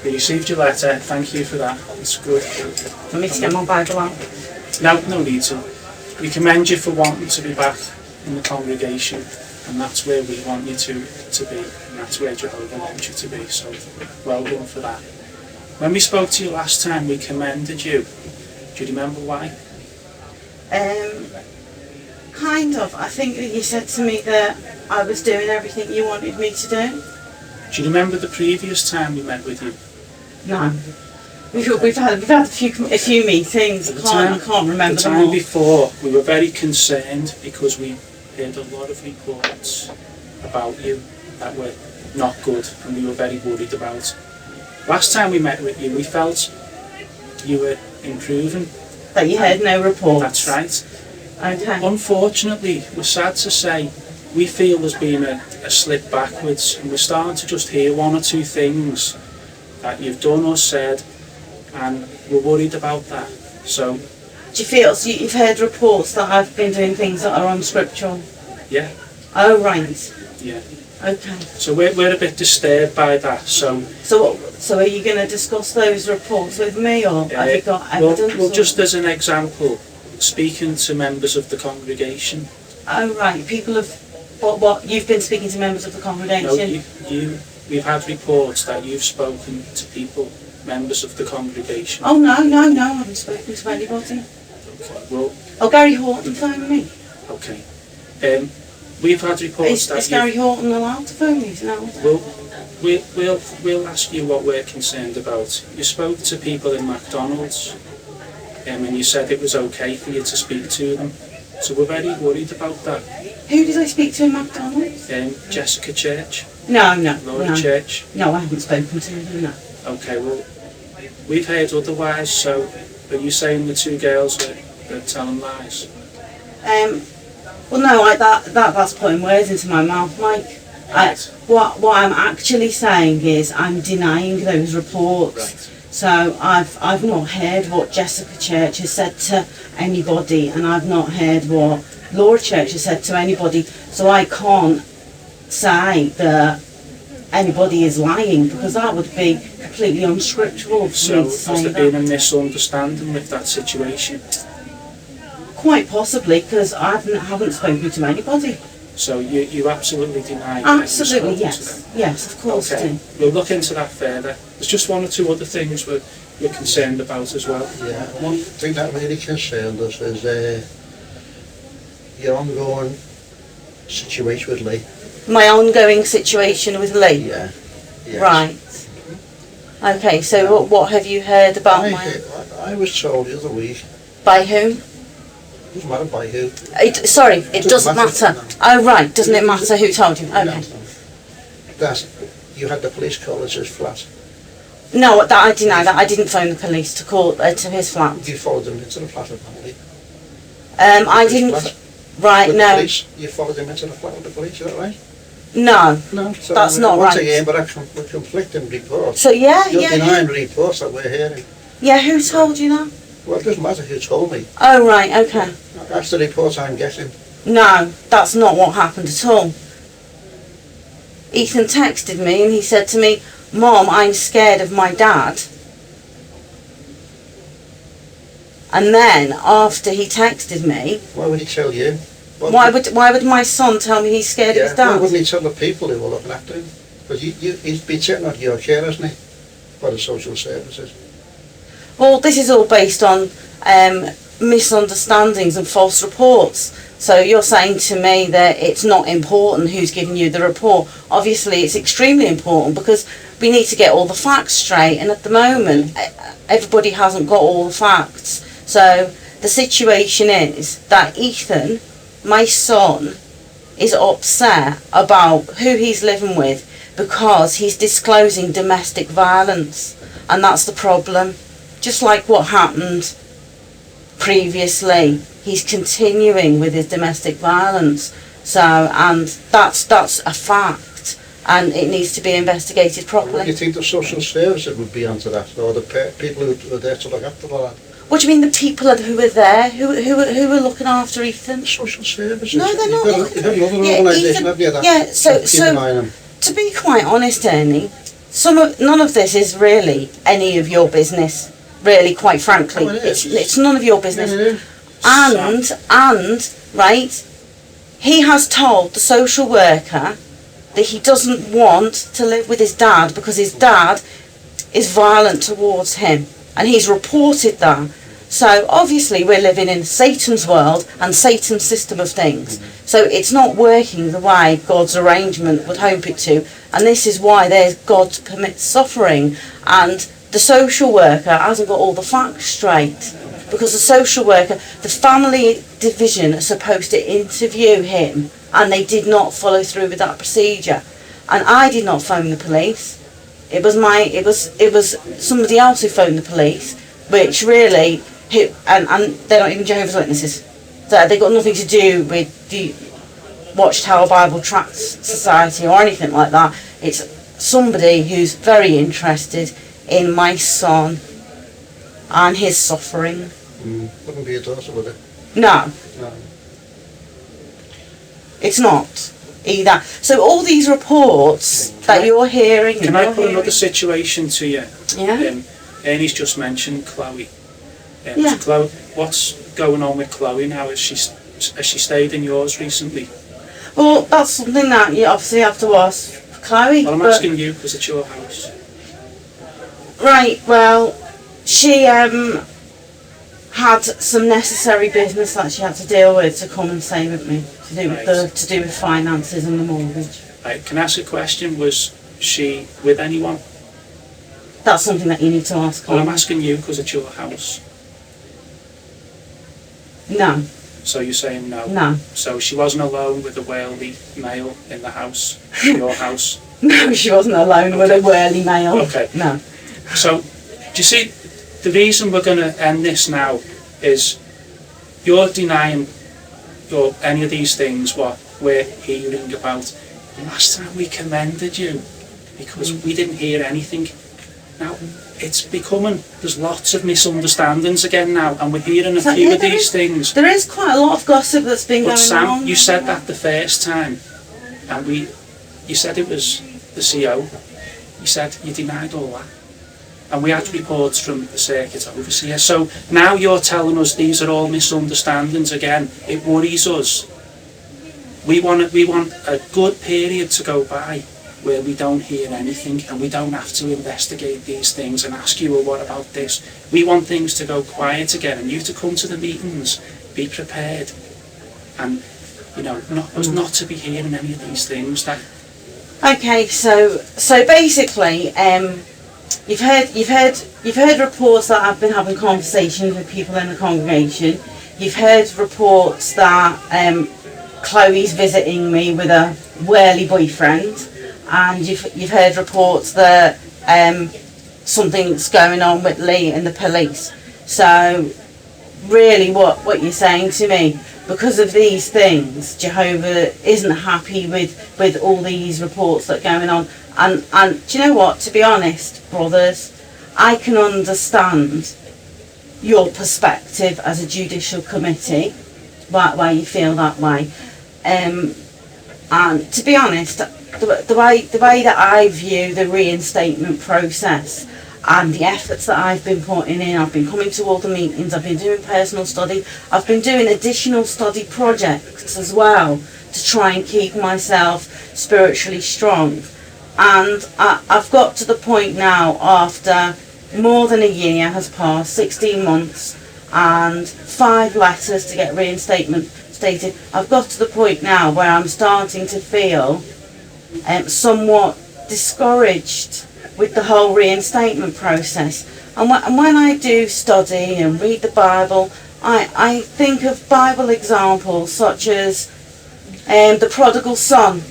we received your letter. Thank you for that. It's good. Want me to get my Bible out? No need to. We commend you for wanting to be back in the congregation, and that's where we want you to be, and that's where Jehovah wants you to be. So well done for that. When we spoke to you last time, we commended you. Do you remember why? Kind of. I think that you said to me that I was doing everything you wanted me to do. Do you remember the previous time we met with you? No. We've had a few meetings. I can't remember the them time all. Before, we were very concerned because we heard a lot of reports about you that were not good, and we were very worried about. Last time we met with you, we felt you were improving. That you heard no reports? That's right. Okay. Unfortunately, we're sad to say, we feel there's been a slip backwards, and we're starting to just hear one or two things that you've done or said, and we're worried about that. So, do you feel you've heard reports that I've been doing things that are unscriptural? Yeah. Oh, right. Yeah. Okay. So we're a bit disturbed by that. So are you going to discuss those reports with me, or have you got evidence? Well, just as an example, speaking to members of the congregation. Oh, right. People have... What? You've been speaking to members of the congregation? No, we've had reports that you've spoken to people, members of the congregation. Oh, no, I haven't spoken to anybody. Okay, well... Oh, Gary Horton phoned me. Okay. We've had reports Is Gary Horton allowed to phone me now? Well, we'll ask you what we're concerned about. You spoke to people in McDonald's, and you said it was okay for you to speak to them. So we're very worried about that. Who did I speak to in McDonald's? Jessica Church. No. Laura Church. No, I haven't spoken to them, no. Okay, well, we've heard otherwise, so are you saying the two girls are telling lies? Well, no, that's putting words into my mouth, Mike. Right. What I'm actually saying is I'm denying those reports. Right. So I've not heard what Jessica Church has said to anybody, and I've not heard what Laura Church has said to anybody. So I can't say that anybody is lying, because that would be completely unscriptural for me to say. So has there been a misunderstanding with that situation? Quite possibly, because I haven't spoken to anybody. So you absolutely deny that? Absolutely, yes. Yes, of course I do. We'll look into that further. There's just one or two other things we're concerned about as well. Yeah, one thing that really concerned us is your ongoing situation with Lee. My ongoing situation with Lee? Yeah. Yes. Right. Okay, so what have you heard about I was told the other week. By whom? Doesn't matter by who. It doesn't matter. No. Oh, right. Doesn't it matter who told you? Okay. No. That you had the police call at his flat. No, that I deny that. I didn't phone the police to call to his flat. You followed them into the flat apparently. I didn't. Flat. Right, with no. The police, you followed them into the flat with the police, is that right? No. No. So that's not once right. again, but we're conflicting reports. So You're denying reports that we're hearing. Yeah, who told you that? Well, it doesn't matter who told me. Oh, right, okay. That's the report I'm getting. No, that's not what happened at all. Ethan texted me and he said to me, "Mom, I'm scared of my dad." And then, after he texted me... Why would he tell you? Why would my son tell me he's scared of his dad? Why wouldn't he tell the people who were looking after him? Because he's been sitting on your care, hasn't he? For the social services. Well, this is all based on misunderstandings and false reports. So you're saying to me that it's not important who's giving you the report. Obviously, it's extremely important, because we need to get all the facts straight. And at the moment, everybody hasn't got all the facts. So the situation is that Ethan, my son, is upset about who he's living with, because he's disclosing domestic violence. And that's the problem. Just like what happened previously, he's continuing with his domestic violence. So, and that's a fact, and it needs to be investigated properly. What do you think the social services would be onto that, or the people who are there to look after that? What do you mean, the people who were there, who were looking after Ethan? Social services. No, they're not. You've got another organisation, haven't you? Yeah. So to be quite honest, Ernie, none of this is really any of your business. Really, quite frankly, Oh, it is. it's none of your business. Yeah, it is. And right, he has told the social worker that he doesn't want to live with his dad because his dad is violent towards him, and he's reported that. So obviously we're living in Satan's world and Satan's system of things. So it's not working the way God's arrangement would hope it to, and this is why there's God permits suffering. And the social worker hasn't got all the facts straight, because the social worker, the family division, are supposed to interview him, and they did not follow through with that procedure. And I did not phone the police. It was somebody else who phoned the police, which really, and they're not even Jehovah's Witnesses. So they got nothing to do with the Watchtower Bible Tract Society or anything like that. It's somebody who's very interested in my son and his suffering. Wouldn't be a toss about it. No, No. it's not either. So all these reports that you're hearing... Can I put another situation to you? Yeah. Ernie's just mentioned Chloe. Yeah. Chloe, what's going on with Chloe now? Has she stayed in yours recently? Well, that's something that you obviously have to ask Chloe. Well, I'm but- asking you because it's your house. Right, well, she had some necessary business that she had to deal with to come and stay with me, to do with finances and the mortgage. Right, can I ask a question? Was she with anyone? That's something that you need to ask Well, I'm Chloe. asking you because it's your house. No, So you're saying no? no. So she wasn't alone with a worldly male in the house, your house? No, she wasn't alone with a whirly male. Okay. No. So, do you see, the reason we're going to end this now is you're denying any of these things what we're hearing about. Last time we commended you because we didn't hear anything. Now, it's becoming, there's lots of misunderstandings again now, and we're hearing a So, few yeah, of these things. There is quite a lot of gossip that's been But going Sam, on. you said that the first time, and you said it was the CO. You said you denied all that. And we had reports from the circuit overseer. So now you're telling us these are all misunderstandings again. It worries us. We want a good period to go by where we don't hear anything and we don't have to investigate these things and ask you, well, what about this? We want things to go quiet again and you to come to the meetings, be prepared, and not to be hearing any of these things. That Okay, so basically, you've heard reports that I've been having conversations with people in the congregation. You've heard reports that Chloe's visiting me with a whirly boyfriend, and you've heard reports that something's going on with Lee and the police. So really, what you're saying to me, because of these things, Jehovah isn't happy with all these reports that are going on. And do you know what? To be honest, brothers, I can understand your perspective as a judicial committee, why you feel that way. And to be honest, the way that I view the reinstatement process and the efforts that I've been putting in, I've been coming to all the meetings, I've been doing personal study, I've been doing additional study projects as well to try and keep myself spiritually strong. And I've got to the point now, after more than a year has passed, 16 months, and 5 letters to get reinstatement stated, I've got to the point now where I'm starting to feel somewhat discouraged with the whole reinstatement process. And when I do study and read the Bible, I think of Bible examples such as the prodigal son,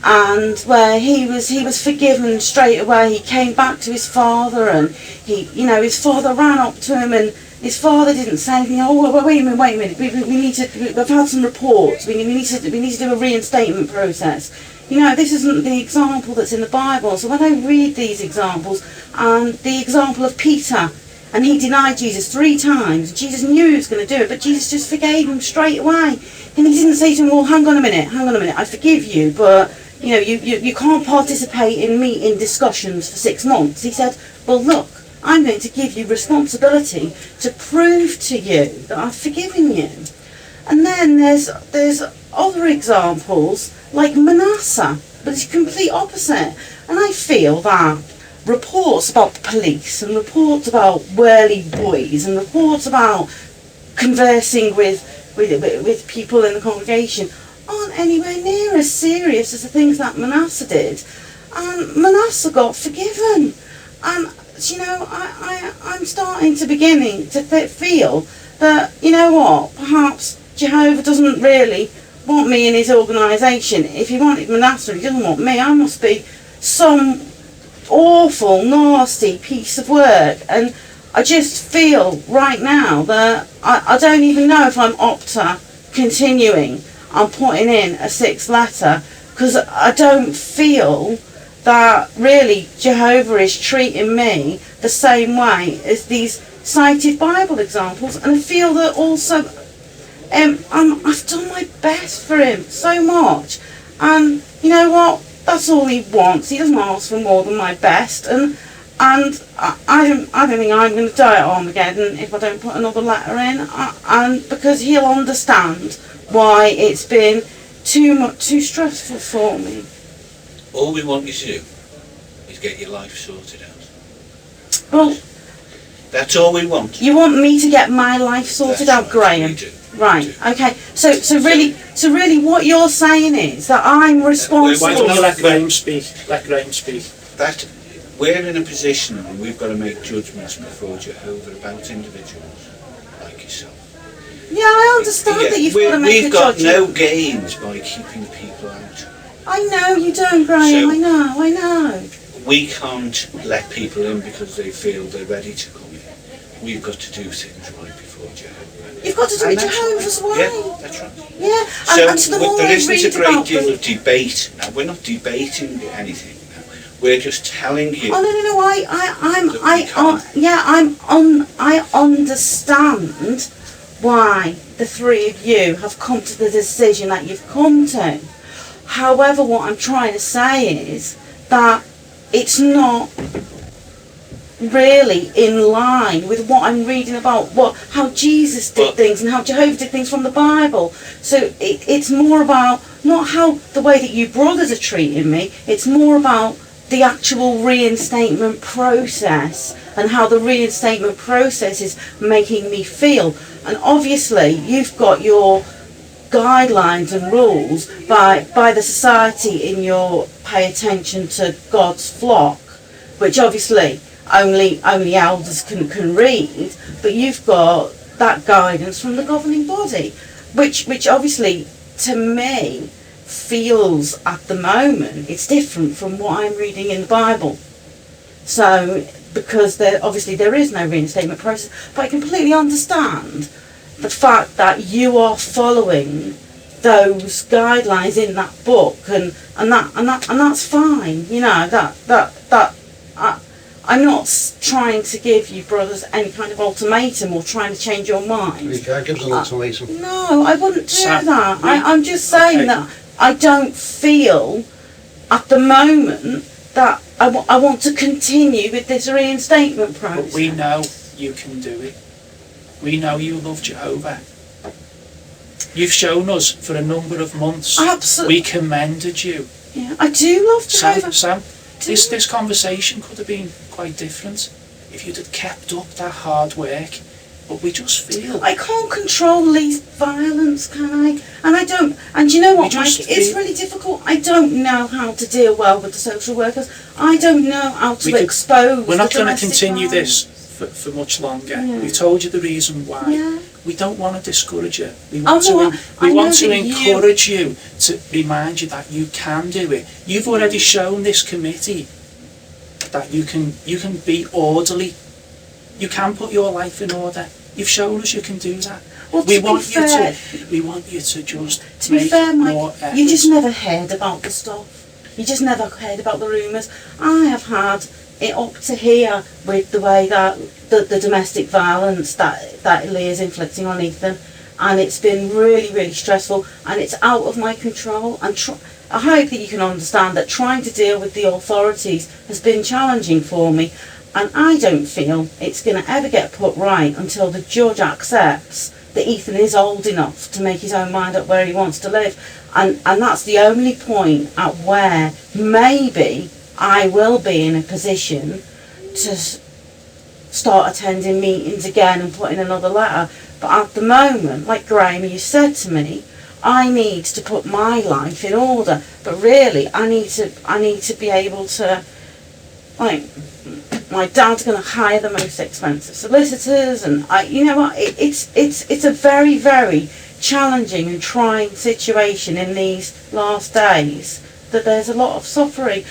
and where he was forgiven straight away. He came back to his father, and his father ran up to him, and his father didn't say anything. Oh, wait a minute. We've had some reports. We need to do a reinstatement process. This isn't the example that's in the Bible. So when I read these examples, and the example of Peter, and he denied Jesus 3 times. Jesus knew he was going to do it, but Jesus just forgave him straight away. And he didn't say to him, well, hang on a minute, I forgive you, but you can't participate in meeting discussions for 6 months. He said, well, look, I'm going to give you responsibility to prove to you that I've forgiven you. And then there's other examples like Manasseh, but it's complete opposite. And I feel that reports about the police and reports about whirly boys and reports about conversing with people in the congregation aren't anywhere near as serious as the things that Manasseh did. And Manasseh got forgiven. And, I'm starting to beginning to feel that, perhaps Jehovah doesn't really want me in his organisation. If he wanted Manasseh, he doesn't want me. I must be some awful, nasty piece of work. And I just feel right now that I don't even know if I'm up to continuing. I'm putting in a 6th letter because I don't feel that really Jehovah is treating me the same way as these cited Bible examples. And I feel that also I've done my best for him so much. And you know what? That's all he wants. He doesn't ask for more than my best. And I don't think I'm going to die at Armageddon if I don't put another letter in. And because he'll understand why it's been too stressful for me. All we want you to do is get your life sorted out. Well, that's all we want. You want me to get my life sorted out, Graham? We do. Right. We do. Okay. So really, what you're saying is that I'm responsible. Why don't you let Graham speak? Let Graham speak. That we're in a position and we've got to make judgments before Jehovah about individuals like yourself. Yeah, I understand that you've got to make a judgment. We've got no gains by keeping people out. I know you don't, Graham. So, I know. We can't let people in because they feel they're ready to come in. We've got to do things right before Jehovah. You've got to do it Jehovah's way. Yeah, that's right. Yeah, So and to the more there I isn't read a great about deal of debate. Now, we're not debating anything now. We're just telling you. Oh no! I understand why the 3 of you have come to the decision that you've come to. However, what I'm trying to say is that it's not really in line with what I'm reading about how Jesus did things and how Jehovah did things from the Bible. So it's more about not how the way that you brothers are treating me, it's more about the actual reinstatement process and how the reinstatement process is making me feel. And obviously you've got your guidelines and rules by the society in your pay attention to God's flock, which obviously only elders can read, but you've got that guidance from the governing body, which obviously to me feels at the moment it's different from what I'm reading in the Bible. So because there is no reinstatement process, but I completely understand the fact that you are following those guidelines in that book, and that's fine. I'm not trying to give you brothers any kind of ultimatum or trying to change your mind. You can't give us an ultimatum. No, I wouldn't do that. I'm just saying that I don't feel at the moment that I want to continue with this reinstatement process. But we know you can do it. We know you love Jehovah. You've shown us for a number of months. Absolutely. We commended you. Yeah, I do love Jehovah. Sam, this conversation could have been quite different if you'd have kept up that hard work. But we just feel... I can't control Lee's violence, can I? And I don't... And you know what, Mike? It's really difficult. I don't know how to deal well with the social workers. I don't know how to expose We're not going to domestic continue violence. this for much longer. Yeah. We've told you the reason why. Yeah. We don't want to discourage you. We want to encourage you to remind you that you can do it. You've already shown this committee that you can be orderly. You can put your life in order. You've shown us you can do that. Well, we want you to just to be fair, Mike, more effort. you just never heard about the stuff. You just never heard about the rumours. I have had it up to here with the way that the domestic violence that Lee is inflicting on Ethan, and it's been really, really stressful, and it's out of my control. And I hope that you can understand that trying to deal with the authorities has been challenging for me, and I don't feel it's going to ever get put right until the judge accepts that Ethan is old enough to make his own mind up where he wants to live. And that's the only point at where maybe I will be in a position to start attending meetings again and put in another letter. But at the moment, like Graham, you said to me, I need to put my life in order. But really, I need to be able to, like, my dad's going to hire the most expensive solicitors, and you know what? It's a very, very challenging and trying situation in these last days. That there's a lot of suffering.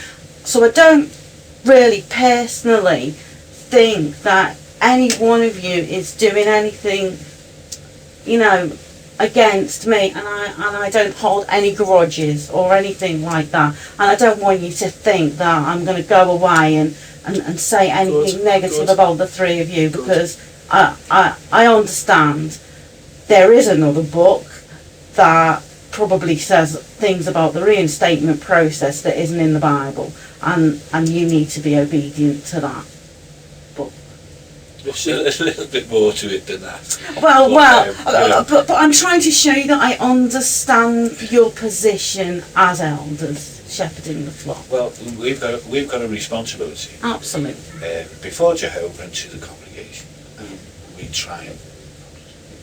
So I don't really personally think that any one of you is doing anything, you know, against me, and I don't hold any grudges or anything like that, and I don't want you to think that I'm going to go away and say anything negative about the three of you, because I understand there is another book that probably says things about the reinstatement process that isn't in the Bible, and you need to be obedient to that. There's a little bit more to it than that. But I'm trying to show you that I understand your position as elders shepherding the flock. Well, we've got a responsibility. Absolutely. Before Jehovah and to the congregation, we try and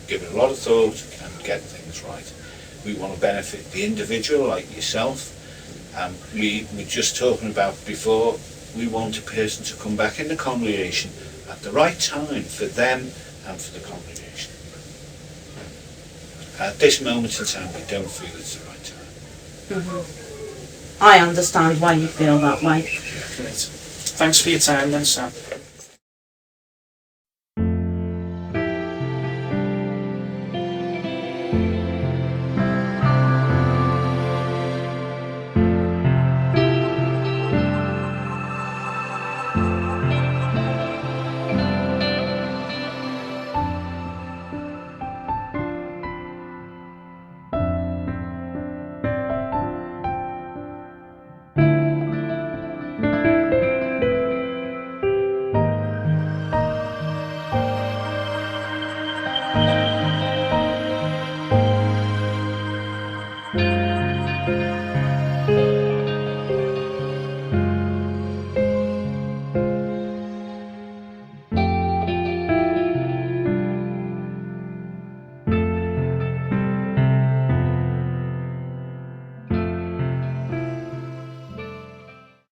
give it a lot of thought and get things right. We want to benefit the individual like yourself. We were just talking about before, we want a person to come back in the congregation at the right time for them and for the congregation. At this moment in time, we don't feel it's the right time. I understand why you feel that way. Great. Thanks for your time then, Sam.